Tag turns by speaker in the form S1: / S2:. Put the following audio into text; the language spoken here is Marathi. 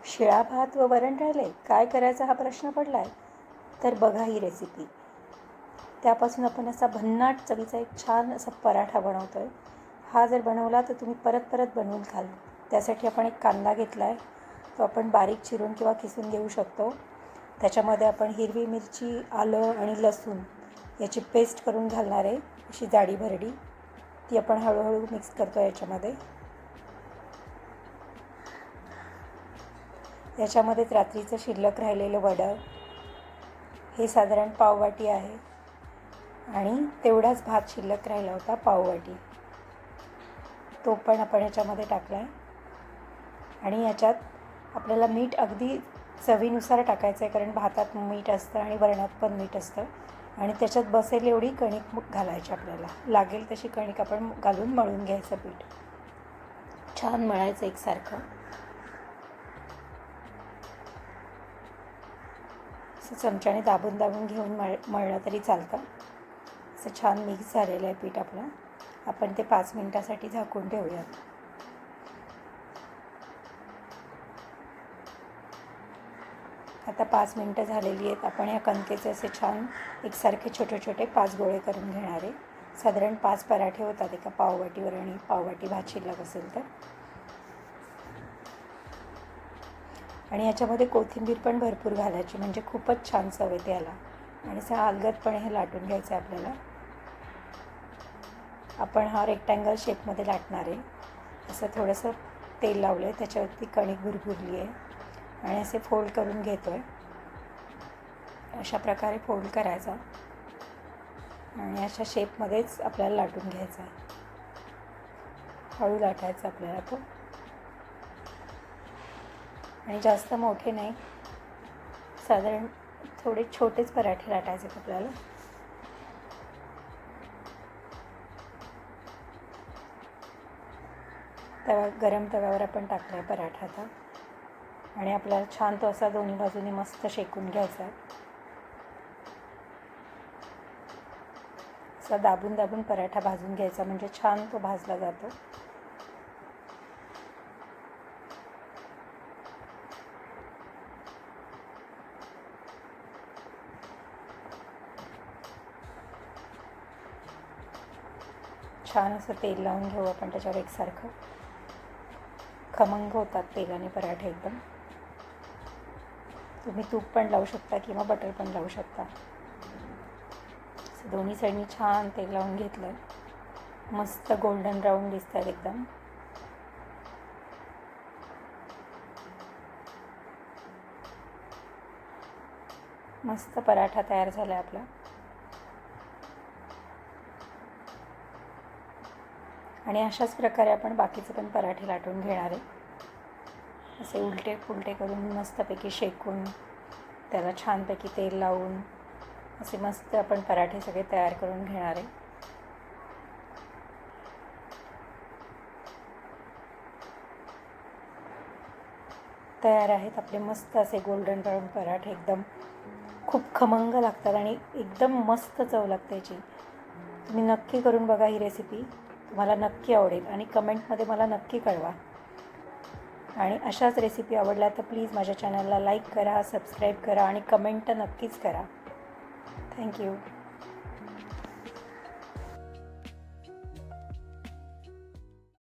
S1: शिळा भात व वरण राहिले, काय करायचा हा प्रश्न पडला आहे. तर बघा ही रेसिपी. त्यापासून आपण असा भन्नाट चवीचा एक छान असा पराठा बनवतो आहे. हा जर बनवला तर तुम्ही परत परत बनवून खाल. त्यासाठी आपण एक कांदा घेतला आहे, तो आपण बारीक चिरून किंवा किसून घेऊ शकतो. त्याच्यामध्ये आपण हिरवी मिरची, आलं आणि लसूण याची पेस्ट करून घालणार आहे, अशी जाडी भरडी. ती आपण हळूहळू मिक्स करतो याच्यामध्ये. याच्यामध्येच रात्रीचं शिल्लक राहिलेलं वडं, हे साधारण पाववाटी आहे, आणि तेवढाच भात शिल्लक राहिला होता पाववाटी, तो पण आपण ह्याच्यामध्ये टाकला आहे. आणि याच्यात आपल्याला मीठ अगदी चवीनुसार टाकायचं आहे, कारण भातात मीठ असतं आणि वरणात पण मीठ असतं. आणि त्याच्यात बसेल एवढी कणिक घालायची आपल्याला, लागेल तशी कणिक आपण घालून मळून घ्यायचं पीठ. छान मळायचं एकसारखं. असं चमच्याने दाबून दाबून घेऊन मळलं तरी चालतं. असं छान मिक्स झालेलं आहे पीठ आपलं. आपण ते 5 मिनिटासाठी झाकून ठेवूयात. आता 5 मिनटं झालेली आहेत. आपण या कणकेचे असे छान एकसारखे छोटे छोटे 5 गोळे करून घेणार आहे. साधारण 5 पराठे होतात एका पाववाटीवर, आणि पाववाटी भात शिल्लक असेल तर. आणि याच्यामध्ये कोथिंबीर पण भरपूर घालायची, म्हणजे खूपच छान चव येते याला. आणि असं अलगदपणे हे लाटून घ्यायचं आहे आपल्याला. आपण हा रेक्टँगल शेपमध्ये लाटणार आहे. असं थोडंसं तेल लावलं आहे, त्याच्यावरती कणिक भुरभुरली आहे, आणि असे फोल्ड करून घेतो आहे. अशा प्रकारे फोल्ड करायचा आणि अशा शेपमध्येच आपल्याला लाटून घ्यायचा आहे. हळू लाटायचा आपल्याला तो, आणि जास्त मोठे नाही, साधारण थोडे छोटेच पराठे लाटायचे आपल्याला. गरम तव्यावर आपण टाकला आहे पराठा आता, आणि आपल्याला छान तो असा दोन्ही बाजूनी मस्त शेकून घ्यायचा आहे. असा दाबून दाबून पराठा भाजून घ्यायचा, म्हणजे छान तो भाजला जातो. छान असं तेल लावून घेऊ आपण त्याच्यावर एकसारखं. खमंग होतात तेलाने पराठे एकदम. तुम्ही तूप पण लावू शकता किंवा बटर पण लावू शकता. दोन्ही साईडनी छान तेल लावून घेतलं आहे. मस्त गोल्डन ब्राऊन दिसत आहेत एकदम. मस्त पराठा तयार झाला आहे आपला. आणि अशाच प्रकारे आपण बाकीचे पण पराठे लाटून घेणार आहे. असे उलटे पुलटे करून मस्तपैकी शेकून, त्याला छानपैकी तेल लावून असे मस्त आपण पराठे सगळे तयार करून घेणार आहे. तयार आहेत आपले मस्त असे गोल्डन ब्राऊन पराठे. एकदम खूप खमंग लागतात आणि एकदम मस्त चव लागते याची. तुम्ही नक्की करून बघा ही रेसिपी, तुम्हाला नक्की आवडेल, आणि कमेंटमध्ये मला नक्की कळवा. आणि अशाच रेसिपी आवडल्या तर प्लीज माझ्या चॅनलला लाईक करा, सबस्क्राईब करा, आणि कमेंट तर नक्कीच करा. थँक्यू.